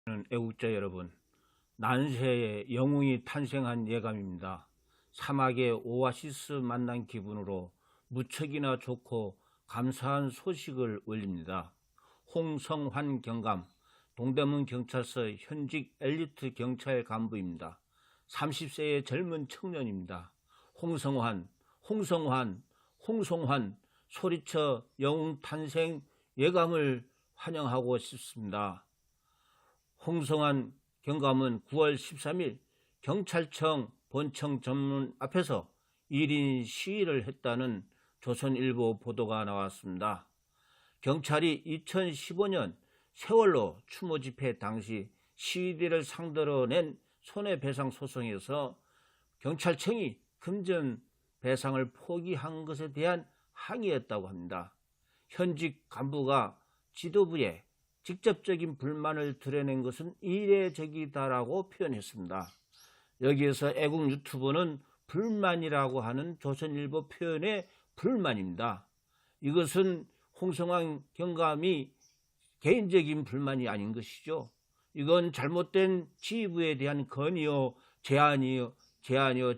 애국자 여러분, 난세에 영웅이 탄생한 예감입니다. 사막의 오아시스 만난 기분으로 무척이나 좋고 감사한 소식을 올립니다. 홍성환 경감, 동대문 경찰서 현직 엘리트 경찰 간부입니다. 30세의 젊은 청년입니다. 홍성환 소리쳐 영웅 탄생 예감을 환영하고 싶습니다. 홍성환 경감은 9월 13일 경찰청 본청 전문 앞에서 1인 시위를 했다는 조선일보 보도가 나왔습니다. 경찰이 2015년 세월호 추모 집회 당시 시위대를 상대로 낸 손해배상 소송에서 경찰청이 금전 배상을 포기한 것에 대한 항의였다고 합니다. 현직 간부가 지도부에 직접적인 불만을 드러낸 것은 이례적이다라고 표현했습니다. 여기에서 애국 유튜버는 불만이라고 하는 조선일보 표현의 불만입니다. 이것은 홍성환 경감이 개인적인 불만이 아닌 것이죠. 이건 잘못된 지휘부에 대한 건의요, 제안이요,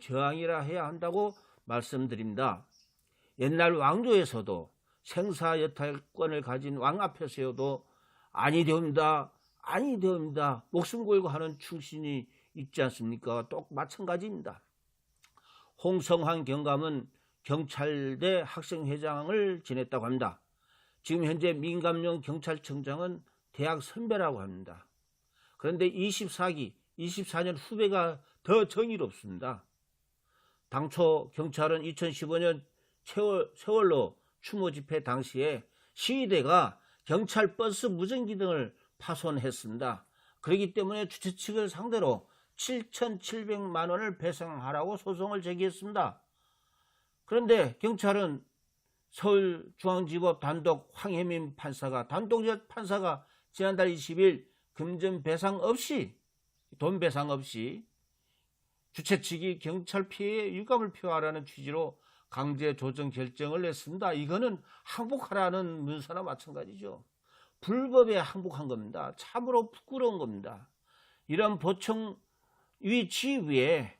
저항이라 해야 한다고 말씀드립니다. 옛날 왕조에서도 생사여탈권을 가진 왕 앞에서도 아니 되옵니다, 목숨 걸고 하는 충신이 있지 않습니까? 똑 마찬가지입니다. 홍성환 경감은 경찰대 학생회장을 지냈다고 합니다. 지금 현재 민감용 경찰청장은 대학 선배라고 합니다. 그런데 24년 후배가 더 정의롭습니다. 당초 경찰은 2015년 세월호 추모 집회 당시에 시위대가 경찰 버스 무전기 등을 파손했습니다. 그렇기 때문에 주최 측을 상대로 7,700만 원을 배상하라고 소송을 제기했습니다. 그런데 경찰은 서울중앙지법 단독 황혜민 판사가 지난달 20일 금전 배상 없이 돈 배상 없이 주최 측이 경찰 피해에 유감을 표하라는 취지로 강제 조정 결정을 냈습니다. 이거는 항복하라는 문서나 마찬가지죠. 불법에 항복한 겁니다. 참으로 부끄러운 겁니다. 이런 보청위 지휘부에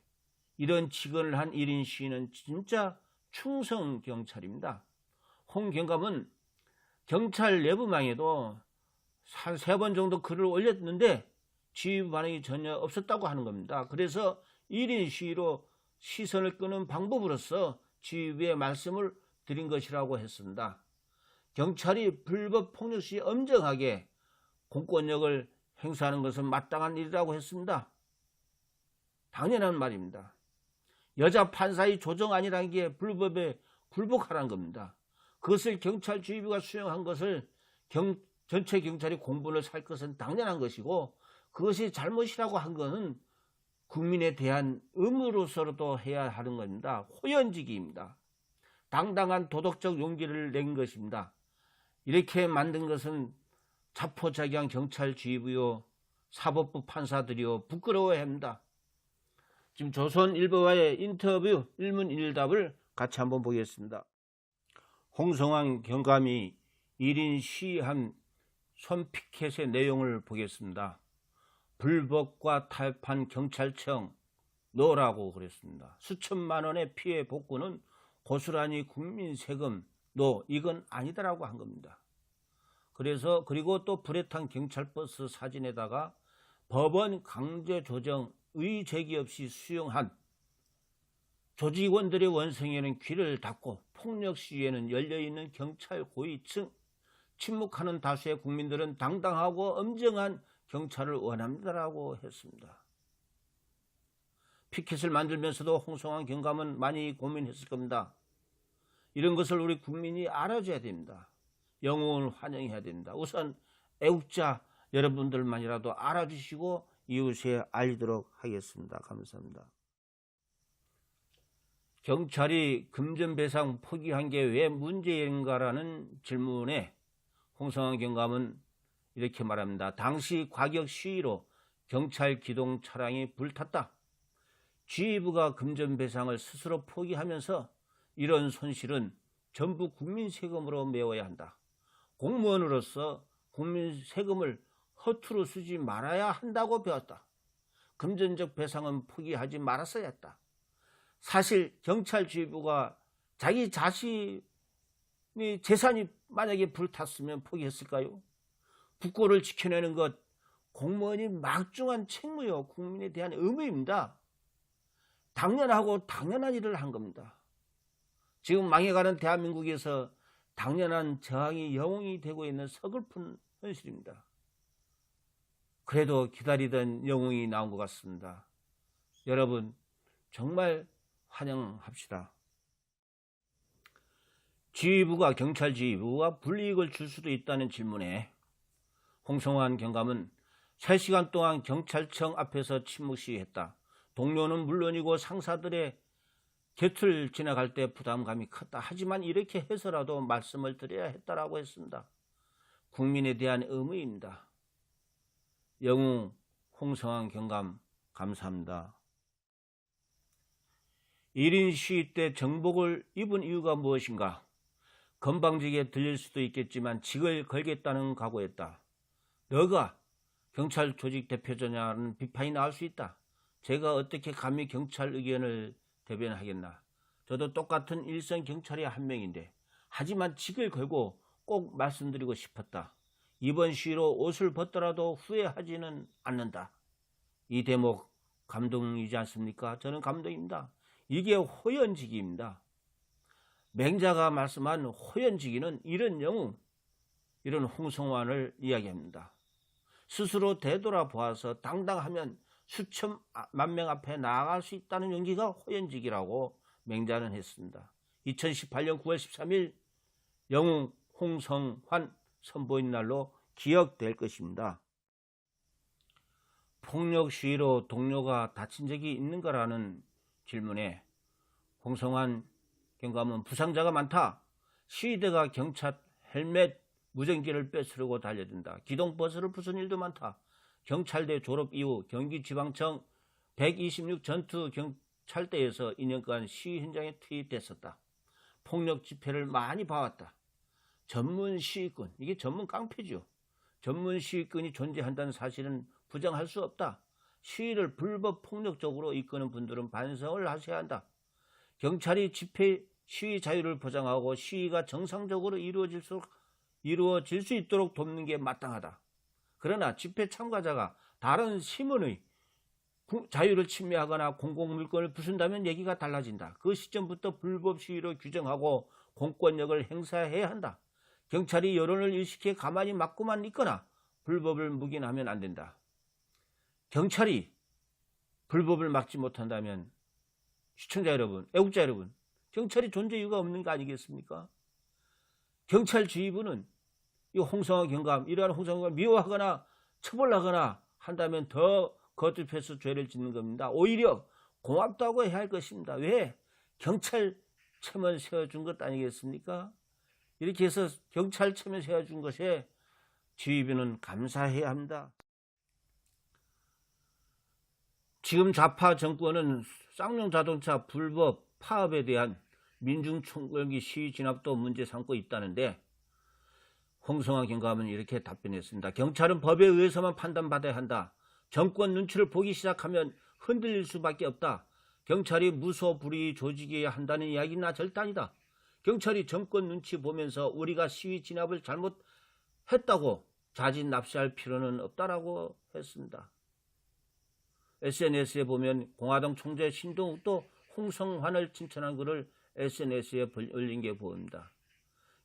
이런 직언을 한 1인 시위는 진짜 충성 경찰입니다. 홍 경감은 경찰 내부망에도 한 3번 정도 글을 올렸는데 지휘부 반응이 전혀 없었다고 하는 겁니다. 그래서 1인 시위로 시선을 끄는 방법으로서 지휘부에 말씀을 드린 것이라고 했습니다. 경찰이 불법 폭력 시 엄정하게 공권력을 행사하는 것은 마땅한 일이라고 했습니다. 당연한 말입니다. 여자 판사의 조정안이라는 게 불법에 굴복하라는 겁니다. 그것을 경찰 지휘부가 수행한 것을 전체 경찰이 공분을 살 것은 당연한 것이고, 그것이 잘못이라고 한 것은 국민에 대한 의무로서도 해야 하는 겁니다. 호연지기입니다. 당당한 도덕적 용기를 낸 것입니다. 이렇게 만든 것은 자포자기한 경찰 지휘부요, 사법부 판사들이요, 부끄러워야 합니다. 지금 조선일보와의 인터뷰 일문일답을 같이 한번 보겠습니다. 홍성환 경감이 1인 시위한 손피켓의 내용을 보겠습니다. 불법과 타협한 경찰청 노라고 그랬습니다. 수천만 원의 피해 복구는 고스란히 국민 세금 이건 아니다라고 한 겁니다. 그리고 또 불에 탄 경찰버스 사진에다가 법원 강제 조정 의 제기 없이 수용한 조직원들의 원성에는 귀를 닫고 폭력 시위에는 열려있는 경찰 고위층, 침묵하는 다수의 국민들은 당당하고 엄정한 경찰을 원합니다라고 했습니다. 피켓을 만들면서도 홍성환 경감은 많이 고민했을 겁니다. 이런 것을 우리 국민이 알아줘야 됩니다. 영웅을 환영해야 됩니다. 우선 애국자 여러분들만이라도 알아주시고 이웃에 알리도록 하겠습니다. 감사합니다. 경찰이 금전배상 포기한 게 왜 문제인가라는 질문에 홍성환 경감은 이렇게 말합니다. 당시 과격 시위로 경찰 기동 차량이 불탔다. 지휘부가 금전배상을 스스로 포기하면서 이런 손실은 전부 국민 세금으로 메워야 한다. 공무원으로서 국민 세금을 허투루 쓰지 말아야 한다고 배웠다. 금전적 배상은 포기하지 말았어야 했다. 사실 경찰 지휘부가 자기 자신이 재산이 만약에 불탔으면 포기했을까요? 국고를 지켜내는 것, 공무원이 막중한 책무요, 국민에 대한 의무입니다. 당연하고 당연한 일을 한 겁니다. 지금 망해가는 대한민국에서 당연한 저항이 영웅이 되고 있는 서글픈 현실입니다. 그래도 기다리던 영웅이 나온 것 같습니다. 여러분 정말 환영합시다. 지휘부가 경찰 지휘부가 불이익을 줄 수도 있다는 질문에 홍성환 경감은 3시간 동안 경찰청 앞에서 침묵 시위했다. 동료는 물론이고 상사들의 곁을 지나갈 때 부담감이 컸다. 하지만 이렇게 해서라도 말씀을 드려야 했다라고 했습니다. 국민에 대한 의무입니다. 영웅 홍성환 경감 감사합니다. 1인 시위 때 정복을 입은 이유가 무엇인가? 건방지게 들릴 수도 있겠지만 직을 걸겠다는 각오였다. 너가 경찰 조직 대표자냐는 비판이 나올 수 있다. 제가 어떻게 감히 경찰 의견을 대변하겠나. 저도 똑같은 일선 경찰의 한 명인데 하지만 직을 걸고 꼭 말씀드리고 싶었다. 이번 시위로 옷을 벗더라도 후회하지는 않는다. 이 대목 감동이지 않습니까? 저는 감동입니다. 이게 호연지기입니다. 맹자가 말씀한 호연지기는 이런 영웅, 이런 홍성환을 이야기합니다. 스스로 되돌아보아서 당당하면 수천만 명 앞에 나아갈 수 있다는 용기가 호연지기라고 맹자는 했습니다. 2018년 9월 13일 영웅 홍성환 선보인 날로 기억될 것입니다. 폭력 시위로 동료가 다친 적이 있는가라는 질문에 홍성환 경감은 부상자가 많다. 시위대가 경찰 헬멧, 무전기를 뺏으려고 달려든다. 기동버스를 부순 일도 많다. 경찰대 졸업 이후 경기지방청 126 전투 경찰대에서 2년간 시위 현장에 투입됐었다. 폭력 집회를 많이 봐왔다. 전문 시위꾼, 이게 전문 깡패죠. 전문 시위꾼이 존재한다는 사실은 부정할 수 없다. 시위를 불법 폭력적으로 이끄는 분들은 반성을 하셔야 한다. 경찰이 집회 시위 자유를 보장하고 시위가 정상적으로 이루어질 수 있도록 돕는 게 마땅하다. 그러나 집회 참가자가 다른 시민의 자유를 침해하거나 공공물건을 부순다면 얘기가 달라진다. 그 시점부터 불법 시위로 규정하고 공권력을 행사해야 한다. 경찰이 여론을 일시키게 가만히 막고만 있거나 불법을 묵인하면 안 된다. 경찰이 불법을 막지 못한다면 시청자 여러분, 애국자 여러분, 경찰이 존재 이유가 없는 거 아니겠습니까? 경찰 지휘부는 이 홍성환 경감, 이러한 홍성환 경감을 미워하거나 처벌하거나 한다면 더 거듭해서 죄를 짓는 겁니다. 오히려 고맙다고 해야 할 것입니다. 왜? 경찰 체면 세워준 것 아니겠습니까? 이렇게 해서 경찰 체면 세워준 것에 지휘부는 감사해야 합니다. 지금 좌파 정권은 쌍용 자동차 불법 파업에 대한 민중총궐기 시위 진압도 문제 삼고 있다는데 홍성환 경감은 이렇게 답변했습니다. 경찰은 법에 의해서만 판단받아야 한다. 정권 눈치를 보기 시작하면 흔들릴 수밖에 없다. 경찰이 무소불위 조직해야 한다는 이야기나 절대 아니다. 경찰이 정권 눈치 보면서 우리가 시위 진압을 잘못했다고 자진납세할 필요는 없다라고 했습니다. SNS에 보면 공화당 총재 신동욱도 홍성환을 칭찬한 글을 SNS에 올린 게 보입니다.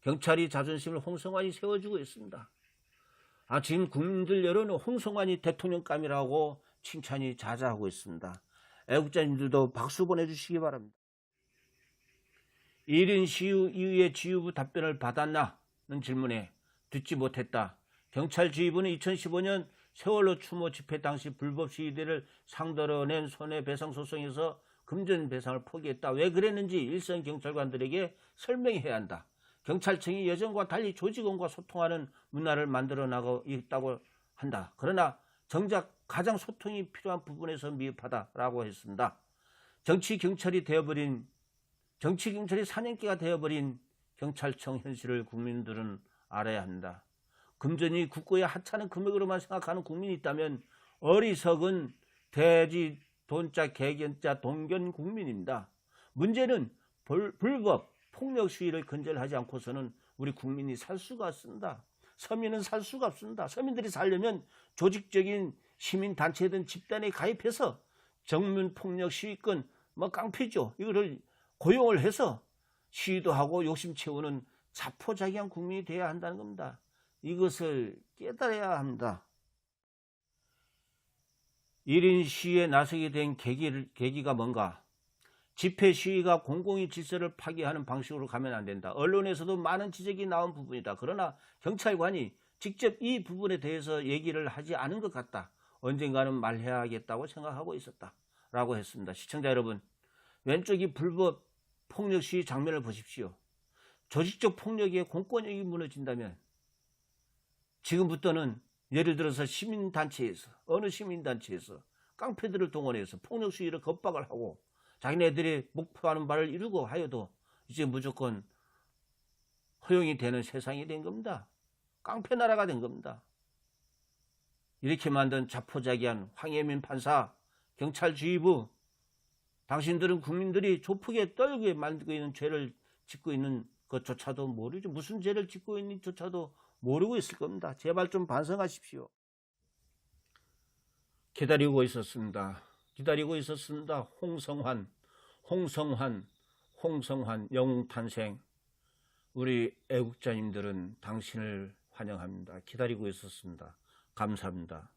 경찰이 자존심을 홍성환이 세워주고 있습니다. 지금 국민들 여론은 홍성환이 대통령감이라고 칭찬이 자자하고 있습니다. 애국자님들도 박수 보내주시기 바랍니다. 1인 시위 이후에 지휘부 답변을 받았나는 질문에 듣지 못했다. 경찰 지휘부는 2015년 세월호 추모 집회 당시 불법 시위대를 상대로 낸 손해배상 소송에서 금전배상을 포기했다. 왜 그랬는지 일선 경찰관들에게 설명해야 한다. 경찰청이 예전과 달리 조직원과 소통하는 문화를 만들어 나가고 있다고 한다. 그러나 정작 가장 소통이 필요한 부분에서 미흡하다라고 했습니다. 정치경찰이 사냥개가 되어버린 경찰청 현실을 국민들은 알아야 한다. 금전이 국고에 하찮은 금액으로만 생각하는 국민이 있다면 어리석은 돼지 돈자 개견자 동견 국민입니다. 문제는 불법 폭력 시위를 근절하지 않고서는 우리 국민이 살 수가 없습니다. 서민은 살 수가 없습니다. 서민들이 살려면 조직적인 시민단체든 집단에 가입해서 정문 폭력 시위권 깡패죠. 이거를 고용을 해서 시위도 하고 욕심 채우는 자포자기한 국민이 되어야 한다는 겁니다. 이것을 깨달아야 합니다. 1인 시위에 나서게 된 계기가 뭔가? 집회 시위가 공공의 질서를 파괴하는 방식으로 가면 안 된다. 언론에서도 많은 지적이 나온 부분이다. 그러나 경찰관이 직접 이 부분에 대해서 얘기를 하지 않은 것 같다. 언젠가는 말해야겠다고 생각하고 있었다. 라고 했습니다. 시청자 여러분, 왼쪽이 불법 폭력 시위 장면을 보십시오. 조직적 폭력에 공권력이 무너진다면 지금부터는 예를 들어서 시민단체에서 어느 시민단체에서 깡패들을 동원해서 폭력 시위를 겁박을 하고 자기네들이 목표하는 바를 이루고 하여도 이제 무조건 허용이 되는 세상이 된 겁니다. 깡패 나라가 된 겁니다. 이렇게 만든 자포자기한 황혜민 판사, 경찰주의부, 당신들은 국민들이 조폭에 떨게 만들고 있는 죄를 짓고 있는 것조차도 모르죠. 무슨 죄를 짓고 있는지조차도 모르고 있을 겁니다. 제발 좀 반성하십시오. 기다리고 있었습니다. 홍성환 영웅탄생. 우리 애국자님들은 당신을 환영합니다. 기다리고 있었습니다. 감사합니다.